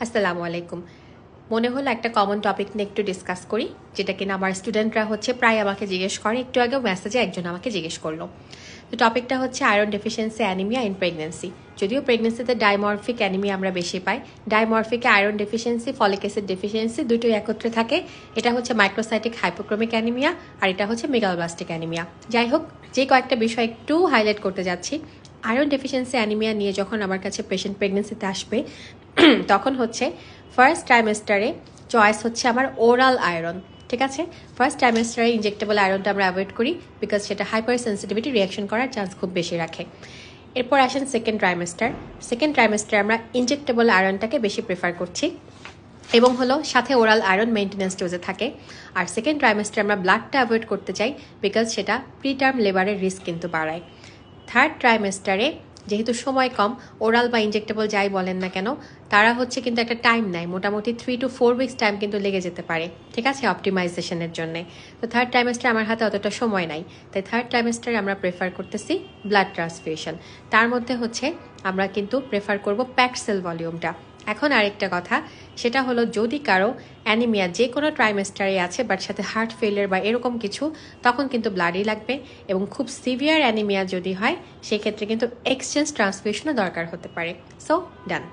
আসসালামু আলাইকুম। মনে হলো একটা কমন টপিক নিয়ে একটু ডিসকাস করি, যেটা কিনা আমার স্টুডেন্টরা প্রায় আমাকে জিজ্ঞেস করে। একটু আগেও মেসেজে একজন আমাকে জিজ্ঞেস করলো। তো টপিকটা হচ্ছে iron deficiency anaemia in pregnancy. যদিও প্রেগনেন্সিতে ডাইমরফিক অ্যানিমিয়া আমরা বেশি পাই, ডাইমরফিকে iron deficiency, folic acid deficiency দুটোই একত্রে থাকে। এটা হচ্ছে মাইক্রোসাইটিক হাইপোক্রোমিক অ্যানিমিয়া, আর এটা হচ্ছে মেগালোব্লাস্টিক অ্যানিমিয়া। যাই হোক, যে কয়েকটা বিষয় একটু হাইলাইট করতে যাচ্ছি। আয়রন ডেফিসিয়েন্সি অ্যানিমিয়া নিয়ে যখন আমার কাছে পেশেন্ট প্রেগনেন্সিতে আসবে, তখন ফার্স্ট ট্রাইমেস্টারে চয়েস হচ্ছে আমার ওরাল আয়রন। ঠিক আছে, ফার্স্ট ট্রাইমেস্টারে ইনজেক্টেবল আয়রনটা আমরা অ্যাভয়েড করি, বিকজ সেটা হাইপার সেন্সিটিভিটি রিয়াকশন করার চান্স খুব বেশি রাখে। এরপর আসেন সেকেন্ড ট্রাইমেস্টারে আমরা ইনজেক্টেবল আয়রনটাকে বেশি প্রেফার করছি, এবং সাথে ওরাল আয়রন মেইনটেনেন্স ডোজে থাকে। আর সেকেন্ড ট্রাইমেস্টারে আমরা ব্লাডটা অ্যাভয়েড করতে চাই, বিকজ সেটা প্রিটার্ম লেবারের রিস্ক কিন্তু বাড়ায়। থার্ড ট্রাইমেস্টারে যেহেতু সময় কম, ওরাল বা ইনজেক্টেবল যাই বলেন না কেন, তারা কিন্তু একটা টাইম নেয়, মোটামুটি 3 to 4 weeks টাইম কিন্তু লেগে যেতে পারে, ঠিক আছে, অপটিমাইজেশনের জন্য। তো থার্ড ট্রাইমেস্টার আমার হাতে অতটা সময় নাই, তাই থার্ড ট্রাইমেস্টারে আমরা প্রেফার করতেছি ব্লাড ট্রান্সফিউশন। তার মধ্যে আমরা কিন্তু প্রেফার করব প্যাকড সেল ভলিউমটা। এখন আরেকটা কথা, সেটা যদি কারো অ্যানিমিয়া যে কোনো ট্রাইমেস্টারে আছে বাট সাথে হার্ট ফেলিয়ার বা এরকম কিছু, তখন কিন্তু ব্লাডই লাগবে। এবং খুব সিভিয়ার অ্যানিমিয়া যদি হয়, সেক্ষেত্রে কিন্তু এক্সচেঞ্জ ট্রান্সফিউশনও দরকার হতে পারে। সো ডান।